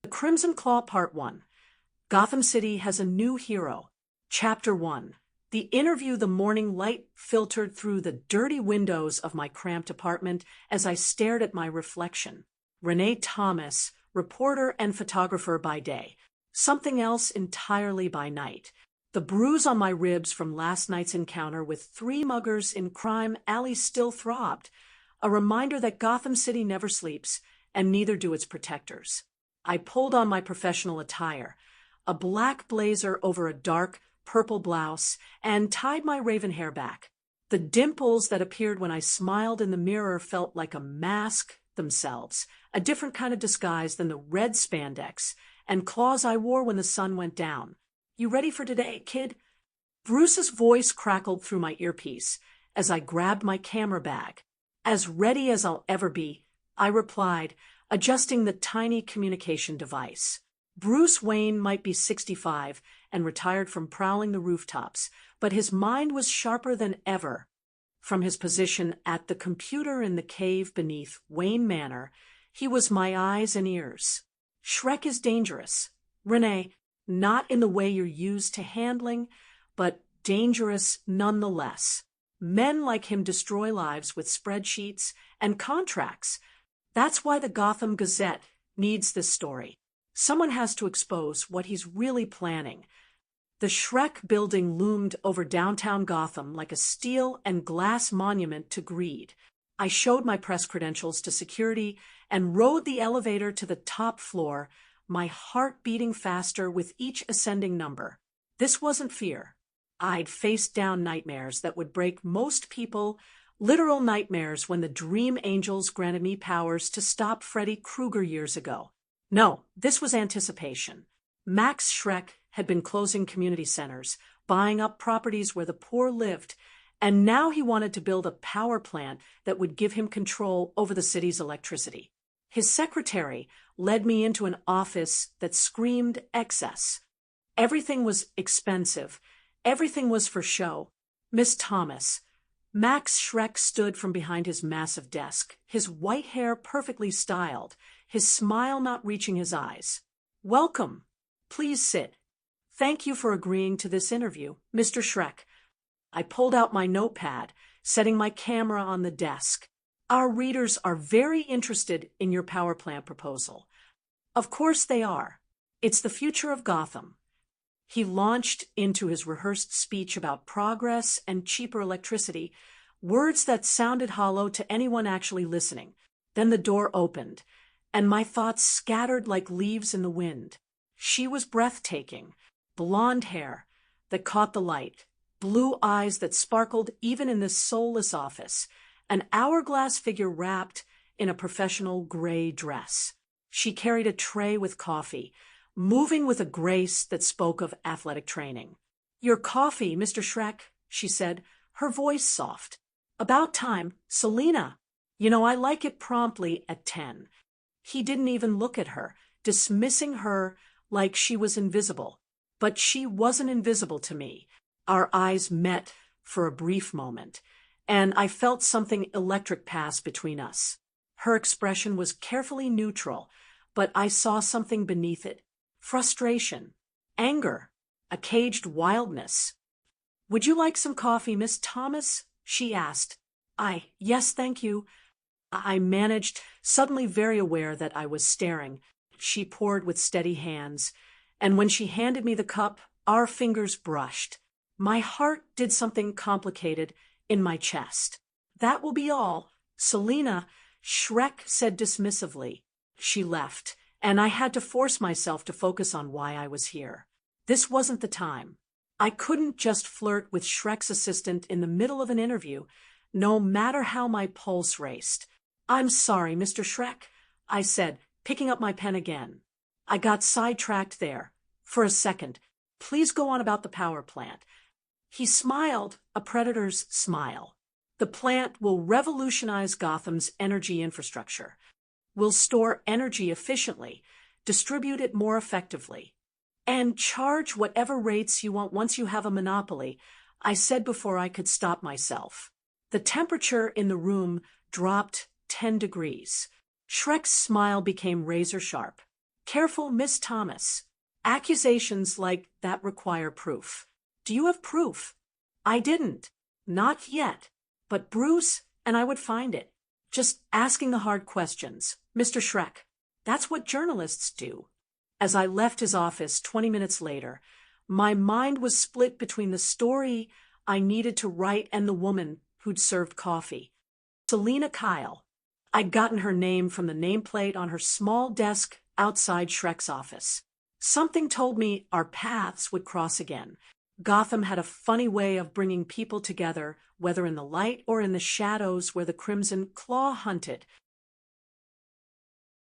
The Crimson Claw Part 1. Gotham City has a new hero. Chapter 1. The interview. The morning light filtered through the dirty windows of my cramped apartment as I stared at my reflection. Renee Thomas, reporter and photographer by day. Something else entirely by night. The bruise on my ribs from last night's encounter with three muggers in crime alley still throbbed. A reminder that Gotham City never sleeps, and neither do its protectors. I pulled on my professional attire, a black blazer over a dark purple blouse, and tied my raven hair back. The dimples that appeared when I smiled in the mirror felt like a mask themselves, a different kind of disguise than the red spandex and claws I wore when the sun went down. "You ready for today, kid?" Bruce's voice crackled through my earpiece as I grabbed my camera bag. "As ready as I'll ever be," I replied, adjusting the tiny communication device. Bruce Wayne might be 65 and retired from prowling the rooftops, but his mind was sharper than ever. From his position at the computer in the cave beneath Wayne Manor, he was my eyes and ears. Shrek is dangerous, Renee, not in the way you're used to handling, but dangerous nonetheless. Men like him destroy lives with spreadsheets and contracts. That's why the Gotham Gazette needs this story. Someone has to expose what he's really planning. The Shrek building loomed over downtown Gotham like a steel and glass monument to greed. I showed my press credentials to security and rode the elevator to the top floor, my heart beating faster with each ascending number. This wasn't fear. I'd faced down nightmares that would break most people, literal nightmares when the Dream Angels granted me powers to stop Freddy Krueger years ago. No, this was anticipation. Max Shrek had been closing community centers, buying up properties where the poor lived, and now he wanted to build a power plant that would give him control over the city's electricity. His secretary led me into an office that screamed excess. Everything was expensive. Everything was for show. "Miss Thomas." Max Shrek stood from behind his massive desk, his white hair perfectly styled, his smile not reaching his eyes. "Welcome. Please sit. Thank you for agreeing to this interview, Mr. Shrek." I pulled out my notepad, setting my camera on the desk. "Our readers are very interested in your power plant proposal." "Of course they are. It's the future of Gotham." He launched into his rehearsed speech about progress and cheaper electricity, words that sounded hollow to anyone actually listening. Then the door opened, and my thoughts scattered like leaves in the wind. She was breathtaking, blonde hair that caught the light, blue eyes that sparkled even in this soulless office, an hourglass figure wrapped in a professional gray dress. She carried a tray with coffee, moving with a grace that spoke of athletic training. "Your coffee, Mr. Shrek," she said, her voice soft. "About time, Selina. I like it promptly at 10. He didn't even look at her, dismissing her like she was invisible. But she wasn't invisible to me. Our eyes met for a brief moment, and I felt something electric pass between us. Her expression was carefully neutral, but I saw something beneath it. Frustration, anger, a caged wildness. "Would you like some coffee, Miss Thomas?" she asked. Yes, thank you." I managed, suddenly very aware that I was staring. She poured with steady hands, and when she handed me the cup, our fingers brushed. My heart did something complicated in my chest. "That will be all, Selina," Shrek said dismissively. She left, and I had to force myself to focus on why I was here. This wasn't the time. I couldn't just flirt with Shrek's assistant in the middle of an interview, no matter how my pulse raced. "I'm sorry, Mr. Shrek," I said, picking up my pen again. I got sidetracked there. For a second. "Please go on about the power plant." He smiled, a predator's smile. "The plant will revolutionize Gotham's energy infrastructure. We'll store energy efficiently, distribute it more effectively, and charge whatever rates you want once you have a monopoly," I said before I could stop myself. The temperature in the room dropped 10 degrees. Shrek's smile became razor sharp. Careful, Miss Thomas. Accusations like that require proof. Do you have proof? I didn't. Not yet. But Bruce and I would find it. Just asking the hard questions, Mr. Shrek. That's what journalists do. As I left his office 20 minutes later, my mind was split between the story I needed to write and the woman who'd served coffee. Selina Kyle. I'd gotten her name from the nameplate on her small desk outside Shrek's office. Something told me our paths would cross again. Gotham had a funny way of bringing people together, whether in the light or in the shadows where the Crimson Claw hunted.